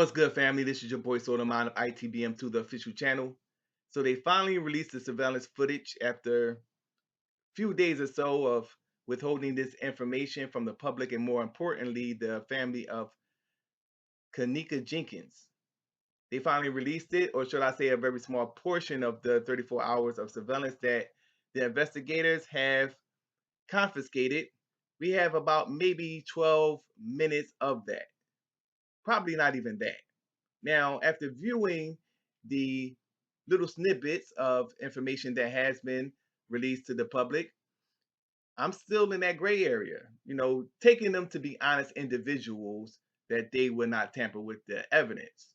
What's good, family? This is your boy Sodomon of ITBM2, the official channel. So they finally released the surveillance footage after a few days or so of withholding this information from the public and, more importantly, the family of Kenneka Jenkins. They finally released it, or should I say a very small portion of the 34 hours of surveillance that the investigators have confiscated. We have about maybe 12 minutes of that. Probably not even that. Now, after viewing the little snippets of information that has been released to the public, I'm still in that gray area, taking them to be honest individuals that they would not tamper with the evidence,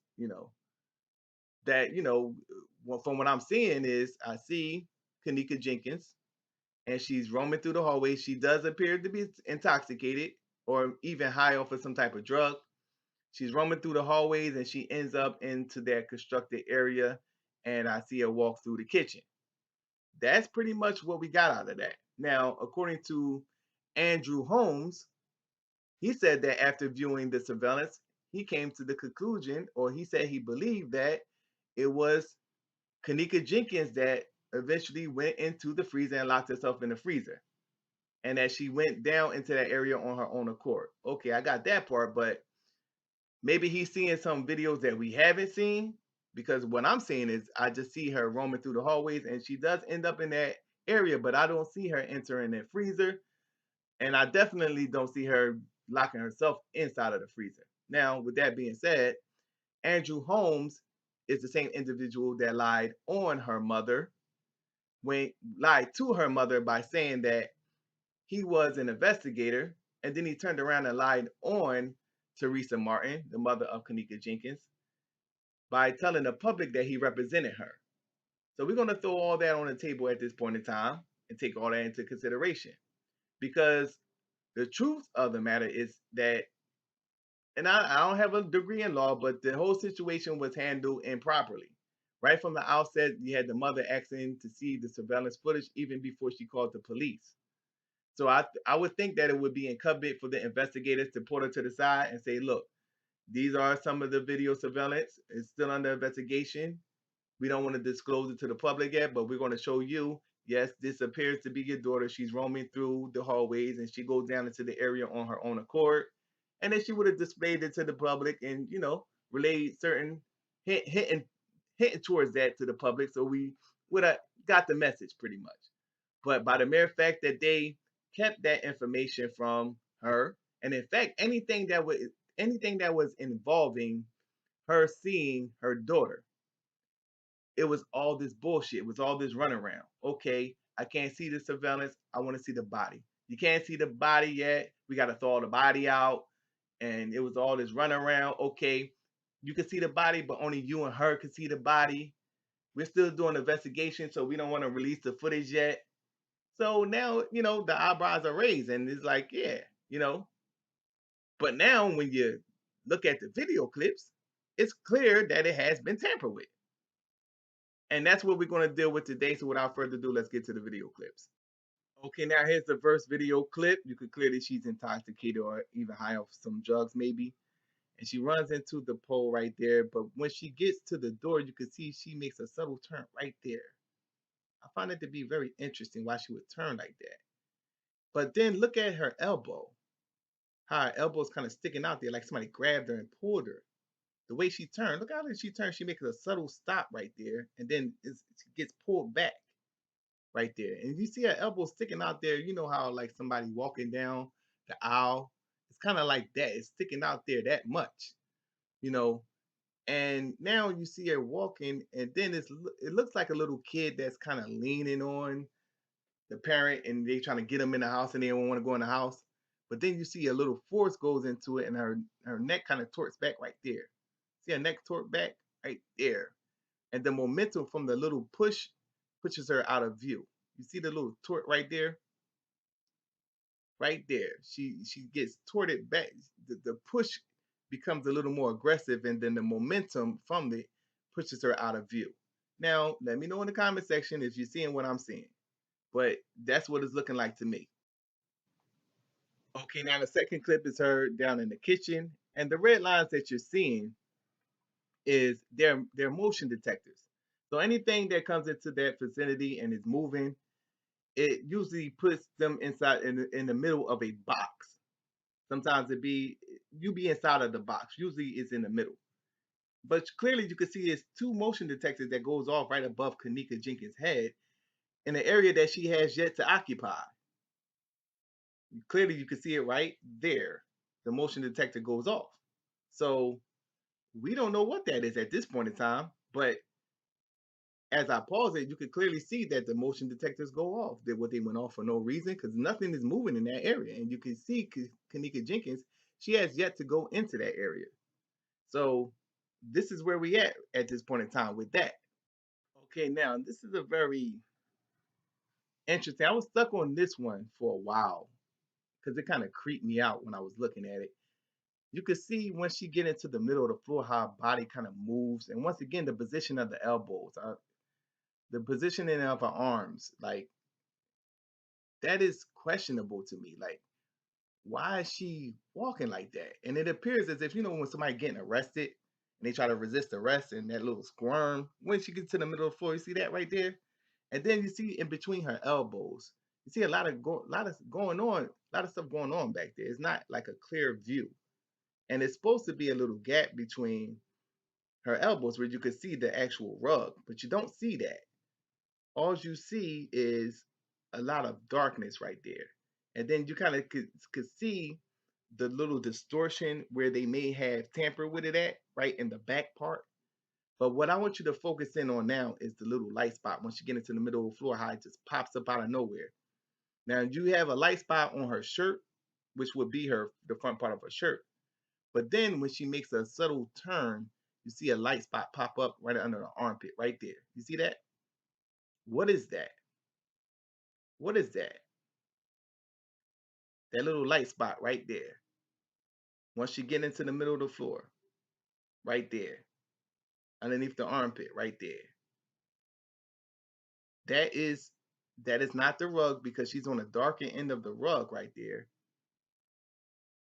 that, from what I'm seeing is I see Kenneka Jenkins and she's roaming through the hallway. She does appear to be intoxicated or even high off of some type of drug. She's roaming through the hallways and she ends up into that constructed area. And I see her walk through the kitchen. That's pretty much what we got out of that. Now, according to Andrew Holmes, he said that after viewing the surveillance, he came to the conclusion, or he said he believed that it was Kenneka Jenkins that eventually went into the freezer and locked herself in the freezer. And that she went down into that area on her own accord. Okay, I got that part, but maybe he's seeing some videos that we haven't seen, because what I'm seeing is I just see her roaming through the hallways and she does end up in that area, but I don't see her entering that freezer. And I definitely don't see her locking herself inside of the freezer. Now, with that being said, Andrew Holmes is the same individual that lied on her mother, when lied to her mother by saying that he was an investigator, and then he turned around and lied on Teresa Martin, the mother of Kenneka Jenkins, by telling the public that he represented her. So we're going to throw all that on the table at this point in time and take all that into consideration, because the truth of the matter is that, and I don't have a degree in law, but the whole situation was handled improperly. Right from the outset, you had the mother asking to see the surveillance footage even before she called the police. So I would think that it would be incumbent for the investigators to pull her to the side and say, look, these are some of the video surveillance. It's still under investigation. We don't want to disclose it to the public yet, but we're going to show you, yes, this appears to be your daughter. She's roaming through the hallways and she goes down into the area on her own accord. And then she would have displayed it to the public and, relayed certain hinting towards that to the public. So we would have got the message pretty much. But by the mere fact that they kept that information from her, and in fact, anything that was involving her seeing her daughter, it was all this bullshit. It was all this runaround. Okay, I can't see the surveillance. I want to see the body. You can't see the body yet. We got to throw the body out. And it was all this runaround. Okay, you can see the body, but only you and her can see the body. We're still doing investigation, so we don't want to release the footage yet. So now, the eyebrows are raised, and it's like, yeah, you know. But now, when you look at the video clips, it's clear that it has been tampered with. And that's what we're going to deal with today. So without further ado, let's get to the video clips. Okay, now here's the first video clip. You can clearly she's intoxicated or even high off some drugs, maybe. And she runs into the pole right there. But when she gets to the door, you can see she makes a subtle turn right there. I find it to be very interesting why she would turn like that. But then look at her elbow. How her elbow is kind of sticking out there like somebody grabbed her and pulled her. The way she turned, look how she turns. She makes a subtle stop right there. And then she gets pulled back right there. And you see her elbow sticking out there. You know how like somebody walking down the aisle, it's kind of like that. It's sticking out there that much, you know. And now you see her walking, and then it looks like a little kid that's kind of leaning on the parent, and they trying to get him in the house, and they don't want to go in the house. But then you see a little force goes into it, and her neck kind of torques back right there. See her neck torque back right there, and the momentum from the little push pushes her out of view. You see the little torque right there, right there. She gets torted back. The push becomes a little more aggressive, and then the momentum from it pushes her out of view. Now, let me know in the comment section if you're seeing what I'm seeing, but that's what it's looking like to me. Okay, now the second clip is her down in the kitchen, and the red lines that you're seeing is they're motion detectors. So anything that comes into that vicinity and is moving, it usually puts them inside in the middle of a box. Sometimes it be you be inside of the box. Usually it's in the middle. But clearly you can see it's two motion detectors that goes off right above Kenneka Jenkins' head in an area that she has yet to occupy. Clearly you can see it right there. The motion detector goes off. So we don't know what that is at this point in time, but as I pause it, you can clearly see that the motion detectors go off. That what they went off for no reason because nothing is moving in that area, and you can see Kenneka Jenkins. She has yet to go into that area. So this is where we at this point in time with that. Okay, now this is a very interesting. I was stuck on this one for a while because it kind of creeped me out when I was looking at it. You could see when she get into the middle of the floor how her body kind of moves, and once again the position of the elbows, the positioning of her arms, like that is questionable to me. Like, why is she walking like that? And it appears as if when somebody getting arrested and they try to resist arrest and that little squirm when she gets to the middle of the floor, you see that right there, and then you see in between her elbows, you see a lot of going on, a lot of stuff going on back there. It's not like a clear view, and it's supposed to be a little gap between her elbows where you could see the actual rug, but you don't see that. All you see is a lot of darkness right there. And then you kind of could see the little distortion where they may have tampered with it at, right in the back part. But what I want you to focus in on now is the little light spot. Once you get into the middle of the floor, how it just pops up out of nowhere. Now you have a light spot on her shirt, which would be the front part of her shirt. But then when she makes a subtle turn, you see a light spot pop up right under the armpit, right there. You see that? What is that? What is that? That little light spot right there. Once you get into the middle of the floor, right there, underneath the armpit, right there. That is that is not the rug because she's on the darker end of the rug right there.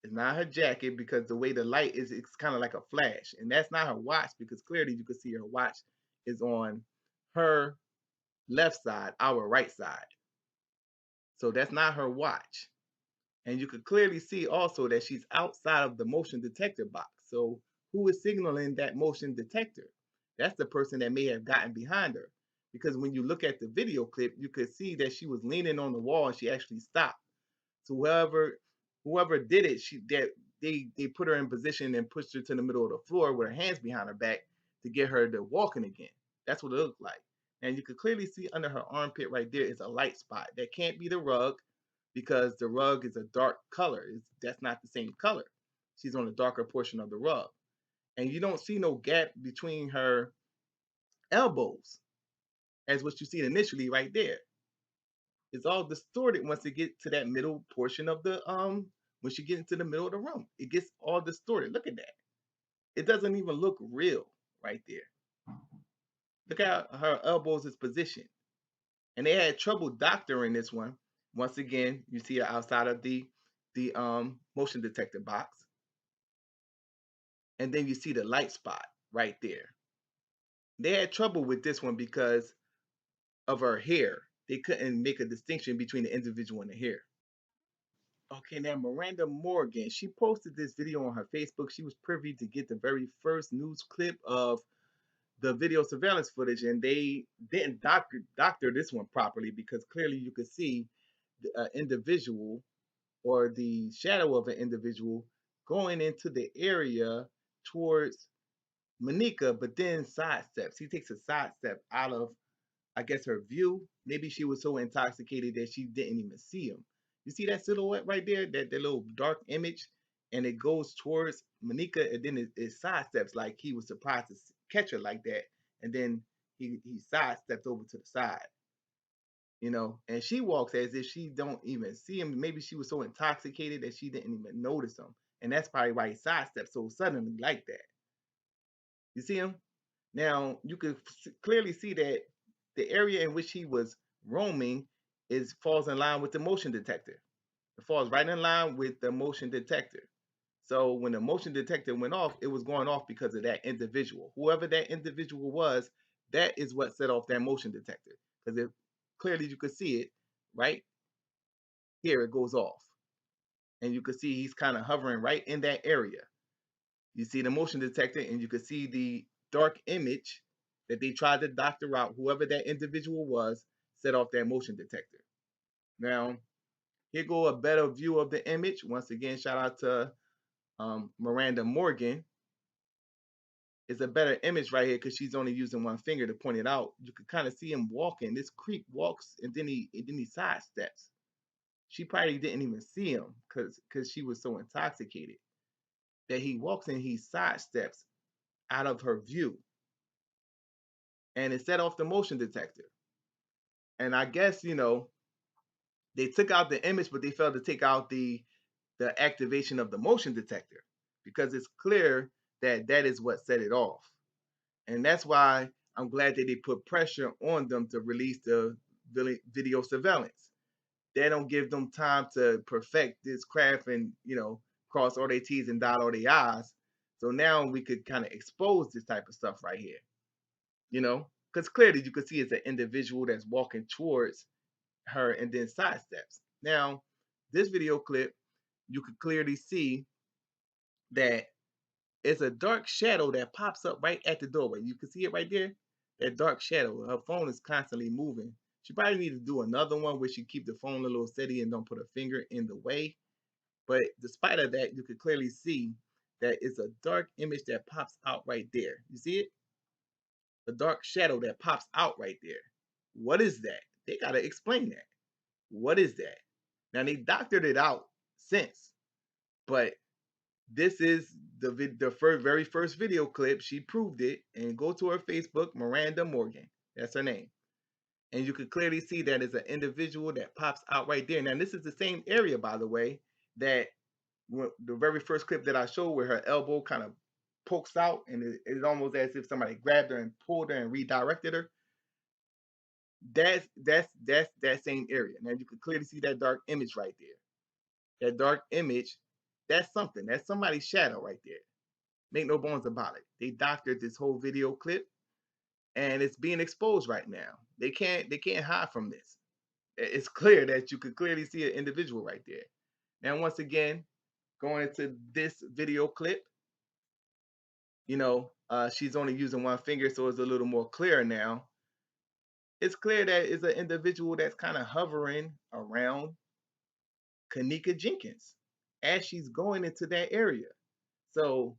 It's not her jacket because the way the light is, it's kind of like a flash. And that's not her watch because clearly you can see her watch is on her left side, our right side. So that's not her watch. And you could clearly see also that she's outside of the motion detector box. So who is signaling that motion detector? That's the person that may have gotten behind her. Because when you look at the video clip, you could see that she was leaning on the wall and she actually stopped. So whoever did it, they put her in position and pushed her to the middle of the floor with her hands behind her back to get her to walking again. That's what it looked like. And you could clearly see under her armpit right there is a light spot. That can't be the rug because the rug is a dark color. That's not the same color. She's on the darker portion of the rug. And you don't see no gap between her elbows as what you see initially right there. It's all distorted once it gets to that middle portion of the when she gets into the middle of the room. It gets all distorted. Look at that. It doesn't even look real right there. Look how her elbows is positioned. And they had trouble doctoring this one. Once again, you see her outside of the motion detector box. And then you see the light spot right there. They had trouble with this one because of her hair. They couldn't make a distinction between the individual and the hair. Okay, now Miranda Morgan, she posted this video on her Facebook. She was privy to get the very first news clip of the video surveillance footage, and they didn't doctor this one properly because clearly you could see the individual or the shadow of an individual going into the area towards Monica, but then sidesteps. He takes a sidestep out of, I guess, her view. Maybe she was so intoxicated that she didn't even see him. You see that silhouette right there, that little dark image, and it goes towards Monica, and then it sidesteps like he was surprised to catch her like that, and then he sidestepped over to the side, and she walks as if she don't even see him. Maybe she was so intoxicated that she didn't even notice him, and that's probably why he sidestepped so suddenly like that. You see him? Now, you could clearly see that the area in which he was roaming falls in line with the motion detector. It falls right in line with the motion detector. So when the motion detector went off, it was going off because of that individual. Whoever that individual was, that is what set off that motion detector. Because it clearly you could see it right here, it goes off. And you could see he's kind of hovering right in that area. You see the motion detector, and you could see the dark image that they tried to doctor out. Whoever that individual was set off that motion detector. Now, here go a better view of the image. Once again, shout out to Miranda Morgan. It's a better image right here because she's only using one finger to point it out. You can kind of see him walking. This creep walks and then he sidesteps. She probably didn't even see him because she was so intoxicated that he walks and he sidesteps out of her view, and it set off the motion detector. And I guess they took out the image, but they failed to take out the activation of the motion detector because it's clear that that is what set it off. And that's why I'm glad that they put pressure on them to release the video surveillance. They don't give them time to perfect this craft and cross all their T's and dot all their I's. So now we could kind of expose this type of stuff right here, because clearly you could see it's an individual that's walking towards her and then sidesteps. Now, this video clip, you could clearly see that it's a dark shadow that pops up right at the doorway. You can see it right there. That dark shadow. Her phone is constantly moving. She probably need to do another one where she keep the phone a little steady and don't put her finger in the way. But despite of that, you can clearly see that it's a dark image that pops out right there. You see it? A dark shadow that pops out right there. What is that? They got to explain that. What is that? Now they doctored it out since, but this is the very first video clip. She proved it, and go to her Facebook, Miranda Morgan. That's her name. And you can clearly see that it's an individual that pops out right there. Now this is the same area, by the way, that the very first clip that I showed where her elbow kind of pokes out and it's almost as if somebody grabbed her and pulled her and redirected her. That's that same area. Now you can clearly see that dark image right there. That dark image, that's something. That's somebody's shadow right there. Make no bones about it. They doctored this whole video clip and it's being exposed right now. They can't hide from this. It's clear that you could clearly see an individual right there. Now, once again, going into this video clip, she's only using one finger, so it's a little more clear now. It's clear that it's an individual that's kind of hovering around Kenneka Jenkins as she's going into that area. So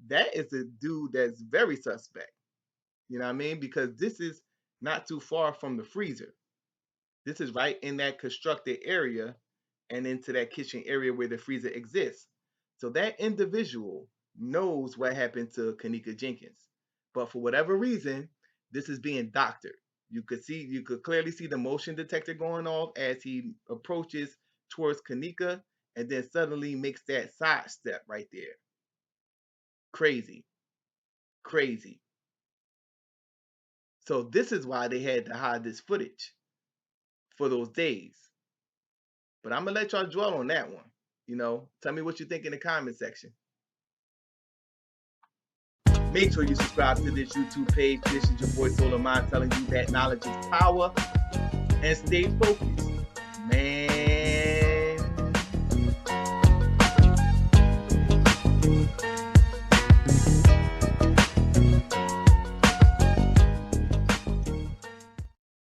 that is a dude that's very suspect. You know what I mean? Because this is not too far from the freezer. This is right in that constructed area and into that kitchen area where the freezer exists. So that individual knows what happened to Kenneka Jenkins. But for whatever reason, this is being doctored. You could clearly see the motion detector going off as he approaches towards Kenneka and then suddenly makes that sidestep right there. Crazy. Crazy. So this is why they had to hide this footage for those days. But I'm gonna let y'all dwell on that one. Tell me what you think in the comment section. Make sure you subscribe to this YouTube page. This is your boy Solar Mind telling you that knowledge is power, and stay focused.